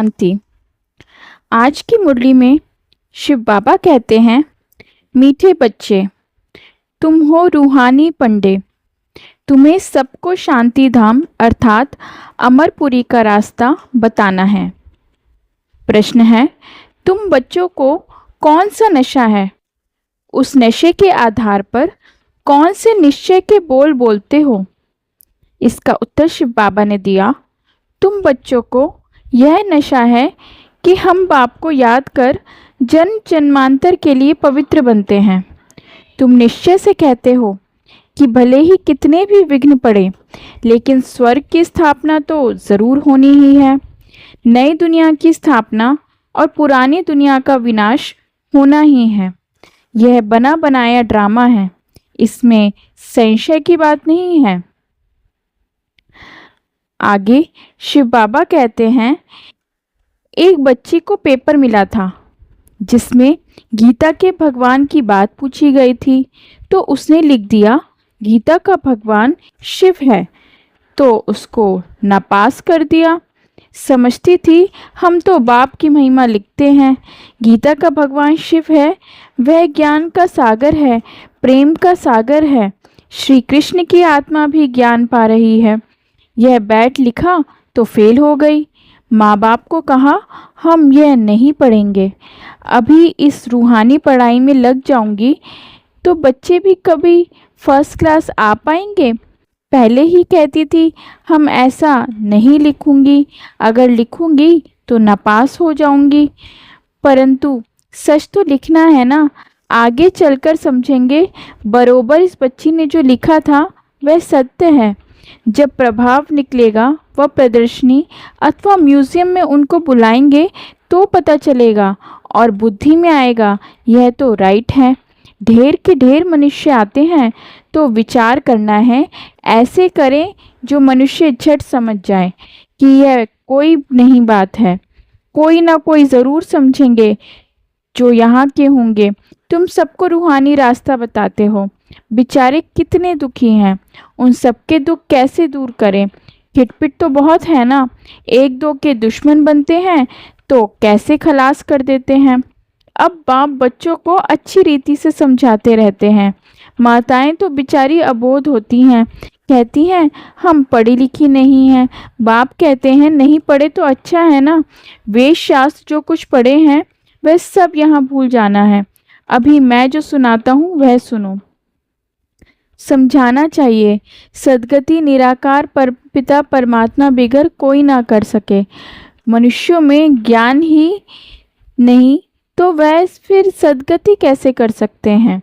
शांति। आज की मुरली में शिव बाबा कहते हैं, मीठे बच्चे, तुम हो रूहानी पंडे, तुम्हें सबको शांति धाम अर्थात अमरपुरी का रास्ता बताना है। प्रश्न है, तुम बच्चों को कौन सा नशा है? उस नशे के आधार पर कौन से निश्चय के बोल बोलते हो? इसका उत्तर शिव बाबा ने दिया, तुम बच्चों को यह नशा है कि हम बाप को याद कर जन्म जन्मांतर के लिए पवित्र बनते हैं। तुम निश्चय से कहते हो कि भले ही कितने भी विघ्न पड़े, लेकिन स्वर्ग की स्थापना तो ज़रूर होनी ही है। नई दुनिया की स्थापना और पुरानी दुनिया का विनाश होना ही है। यह बना बनाया ड्रामा है, इसमें संशय की बात नहीं है। आगे शिव बाबा कहते हैं, एक बच्ची को पेपर मिला था जिसमें गीता के भगवान की बात पूछी गई थी, तो उसने लिख दिया गीता का भगवान शिव है, तो उसको नापास कर दिया। समझती थी हम तो बाप की महिमा लिखते हैं, गीता का भगवान शिव है, वह ज्ञान का सागर है, प्रेम का सागर है। श्री कृष्ण की आत्मा भी ज्ञान पा रही है। यह बैठ लिखा तो फेल हो गई। माँ बाप को कहा हम यह नहीं पढ़ेंगे, अभी इस रूहानी पढ़ाई में लग जाऊंगी तो बच्चे भी कभी फर्स्ट क्लास आ पाएंगे। पहले ही कहती थी हम ऐसा नहीं लिखूंगी, अगर लिखूंगी तो नापास हो जाऊंगी। परंतु सच तो लिखना है ना, आगे चलकर समझेंगे बरोबर इस बच्ची ने जो लिखा था वह सत्य है। जब प्रभाव निकलेगा वह प्रदर्शनी अथवा म्यूजियम में उनको बुलाएंगे तो पता चलेगा और बुद्धि में आएगा यह तो राइट है। ढेर के ढेर मनुष्य आते हैं तो विचार करना है, ऐसे करें जो मनुष्य झट समझ जाए कि यह कोई नहीं बात है। कोई ना कोई ज़रूर समझेंगे जो यहाँ के होंगे। तुम सबको रूहानी रास्ता बताते हो, बेचारे कितने दुखी हैं, उन सबके दुख कैसे दूर करें? खिटपिट तो बहुत है ना, एक दो के दुश्मन बनते हैं तो कैसे खलास कर देते हैं। अब बाप बच्चों को अच्छी रीति से समझाते रहते हैं। माताएं तो बेचारी अबोध होती हैं, कहती हैं हम पढ़ी लिखी नहीं हैं। बाप कहते हैं नहीं पढ़े तो अच्छा है ना, वेद शास्त्र जो कुछ पढ़े हैं वह सब यहाँ भूल जाना है। अभी मैं जो सुनाता हूँ वह सुनो। समझाना चाहिए, सद्गति निराकार पर पिता परमात्मा बिगर कोई ना कर सके। मनुष्यों में ज्ञान ही नहीं तो वह फिर सद्गति कैसे कर सकते हैं?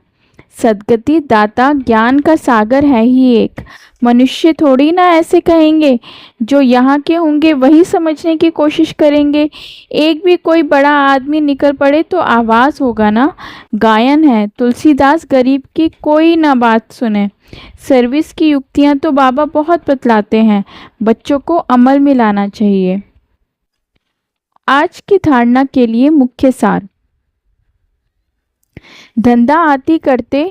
सद्गति दाता ज्ञान का सागर है ही एक। मनुष्य थोड़ी ना ऐसे कहेंगे, जो यहाँ के होंगे वही समझने की कोशिश करेंगे। एक भी कोई बड़ा आदमी निकल पड़े तो आवाज़ होगा ना। गायन है, तुलसीदास गरीब की कोई ना बात सुने। सर्विस की युक्तियाँ तो बाबा बहुत बतलाते हैं, बच्चों को अमल में लाना चाहिए। आज की धारणा के लिए मुख्य सार। धंधा आती करते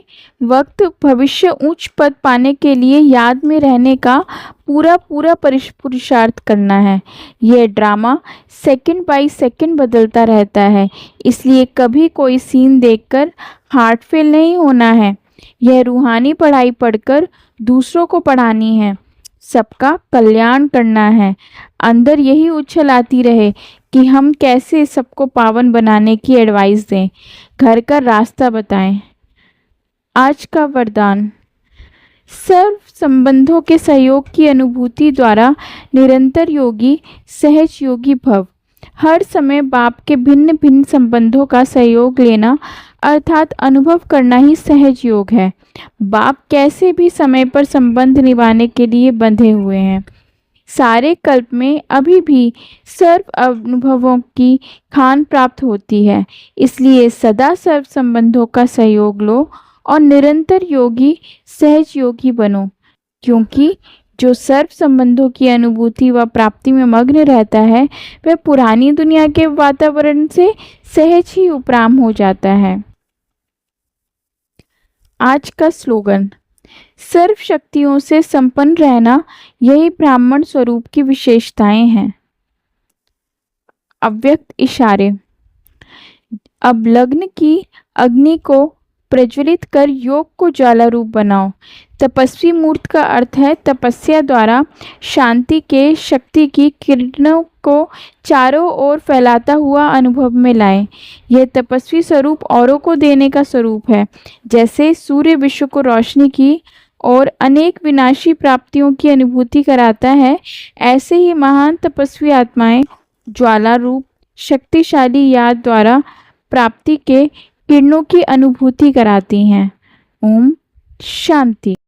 वक्त भविष्य उच्च पद पाने के लिए याद में रहने का पूरा पुरुषार्थ करना है। यह ड्रामा सेकंड बाय सेकंड बदलता रहता है, इसलिए कभी कोई सीन देखकर हार्ट फेल नहीं होना है। यह रूहानी पढ़ाई पढ़कर दूसरों को पढ़ानी है, सबका कल्याण करना है। अंदर यही उछल आती रहे कि हम कैसे सबको पावन बनाने की एडवाइस दें, घर का रास्ता बताएं। आज का वरदान, सर्व संबंधों के सहयोग की अनुभूति द्वारा निरंतर योगी सहज योगी भव। हर समय बाप के भिन्न भिन्न संबंधों का सहयोग लेना अर्थात अनुभव करना ही सहज योग है। बाप कैसे भी समय पर संबंध निभाने के लिए बंधे हुए हैं। सारे कल्प में अभी भी सर्व अनुभवों की खान प्राप्त होती है, इसलिए सदा सर्व संबंधों का सहयोग लो और निरंतर योगी सहज योगी बनो, क्योंकि जो सर्व संबंधों की अनुभूति व प्राप्ति में मग्न रहता है वह पुरानी दुनिया के वातावरण से सहज ही उपराम हो जाता है। आज का स्लोगन, सर्व शक्तियों से संपन्न रहना यही ब्राह्मण स्वरूप की विशेषताएं हैं। अव्यक्त इशारे। अब लग्न की अग्नि को प्रज्वलित कर योग को ज्वाला रूप बनाओ। तपस्वी मूर्त का अर्थ है तपस्या द्वारा शांति के शक्ति की किरणों को चारों ओर फैलाता हुआ अनुभव में लाए। यह तपस्वी स्वरूप औरों को देने का स्वरूप है। जैसे सूर्य विश्व को रोशनी की और अनेक विनाशी प्राप्तियों की अनुभूति कराता है, ऐसे ही महान तपस्वी आत्माएं ज्वाला रूप शक्तिशाली याद द्वारा प्राप्ति के किरणों की अनुभूति कराती हैं। ओम शांति।